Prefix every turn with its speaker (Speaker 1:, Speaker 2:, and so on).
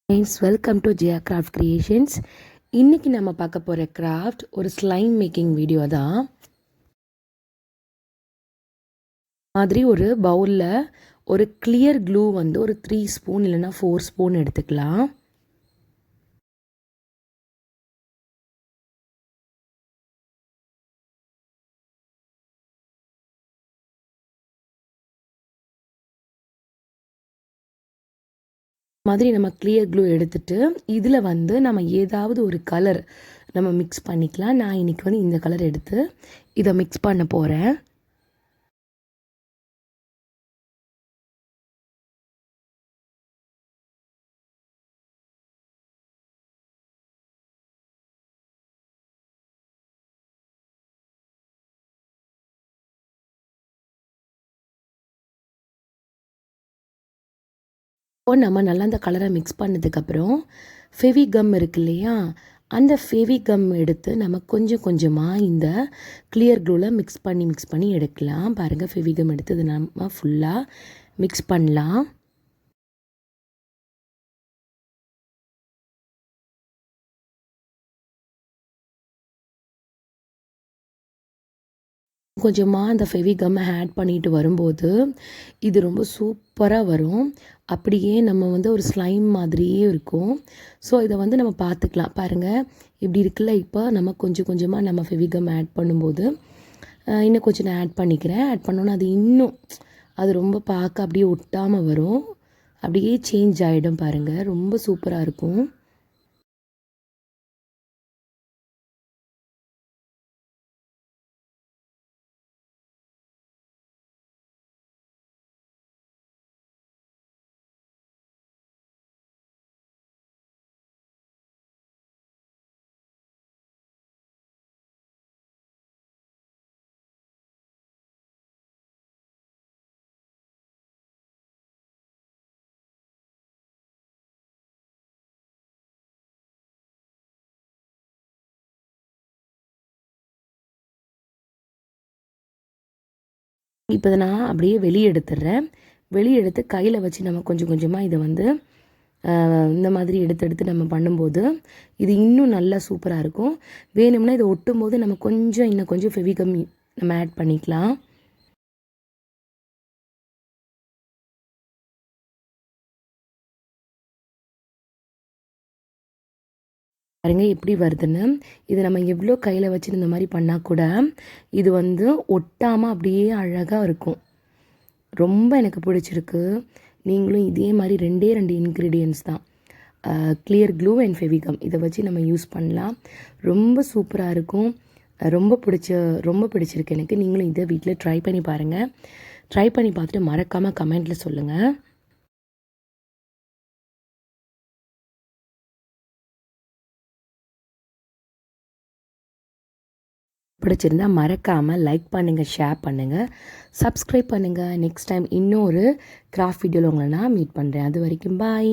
Speaker 1: Guys, welcome to Jaya Craft Creations. இன்னைக்கு நம்ம பார்க்க போகிற கிராஃப்ட் ஒரு ஸ்லைம் மேக்கிங் வீடியோ தான். மாதிரி ஒரு பவுலில் ஒரு கிளியர் க்ளூ வந்து ஒரு 3 ஸ்பூன் இல்லைன்னா 4 ஸ்பூன் எடுத்துக்கலாம். மாதிரி நம்ம கிளியர் க்ளூ எடுத்துட்டு இதில் வந்து நம்ம ஏதாவது ஒரு கலர் நம்ம மிக்ஸ் பண்ணிக்கலாம். நான் இன்றைக்கி வந்து இந்த கலர் எடுத்து இதை மிக்ஸ் பண்ண போகிறேன். நம்ம நல்லா அந்த கலரை மிக்ஸ் பண்ணதுக்கப்புறம் ஃபெவிகம் இருக்கு இல்லையா, அந்த ஃபெவிகம் எடுத்து நம்ம கொஞ்சம் கொஞ்சமாக இந்த கிளியர் க்ளூவில் மிக்ஸ் பண்ணி எடுக்கலாம். பாருங்கள், ஃபெவிகம் எடுத்து இது நம்ம ஃபுல்லாக மிக்ஸ் பண்ணலாம். கொஞ்சமாக அந்த ஃபெவிகம்மை ஆட் பண்ணிட்டு வரும்போது இது ரொம்ப சூப்பராக வரும். அப்படியே நம்ம வந்து ஒரு ஸ்லைம் மாதிரியே இருக்கும். ஸோ இதை வந்து நம்ம பார்த்துக்கலாம். பாருங்கள், இப்படி இருக்குல்ல. இப்போ நம்ம கொஞ்சம் கொஞ்சமாக நம்ம ஃபெவிகம் ஆட் பண்ணும்போது இன்னும் கொஞ்சம் நான் ஆட் பண்ணிக்கிறேன். ஆட் பண்ணோன்னா அது இன்னும் அது ரொம்ப பார்க்க அப்படியே ஒட்டாமல் வரும். அப்படியே சேஞ்ச் ஆகிடும். பாருங்கள், ரொம்ப சூப்பராக இருக்கும். இப்போ இதை நான் அப்படியே வெளியே எடுத்துடுறேன். வெளியே எடுத்து கையில் வச்சு நம்ம கொஞ்சம் கொஞ்சமாக இதை வந்து இந்த மாதிரி எடுத்து நம்ம பண்ணும்போது இது இன்னும் நல்லா சூப்பராக இருக்கும். வேணும்னா இதை ஒட்டும் போது நம்ம இன்னும் கொஞ்சம் ஃபெவிகம் நம்ம ஆட் பண்ணிக்கலாம். பாருங்க எப்படி வருதுன்னு. இது நம்ம எவ்வளோ கையில் வச்சு இந்த மாதிரி பண்ணால் கூட இது வந்து ஒட்டாமல் அப்படியே அழகாக இருக்கும். ரொம்ப எனக்கு பிடிச்சிருக்கு. நீங்களும் இதே மாதிரி 2 இன்க்ரீடியன்ஸ் தான், கிளியர் க்ளூ அண்ட் ஃபெவிகம், இதை வச்சு நம்ம யூஸ் பண்ணலாம். ரொம்ப சூப்பராக இருக்கும். ரொம்ப பிடிச்சிருக்கு எனக்கு. நீங்களும் இதை வீட்டில் ட்ரை பண்ணி பாருங்கள். ட்ரை பண்ணி பார்த்துட்டு மறக்காமல் கமெண்ட்டில் சொல்லுங்கள். பிடிச்சிருந்தா மறக்காமல் லைக் பண்ணுங்கள், ஷேர் பண்ணுங்கள், சப்ஸ்கிரைப் பண்ணுங்கள். நெக்ஸ்ட் டைம் இன்னொரு கிராஃப்ட் வீடியோவில் உங்களை நான் மீட் பண்ணுறேன். அது வரைக்கும் பாய்.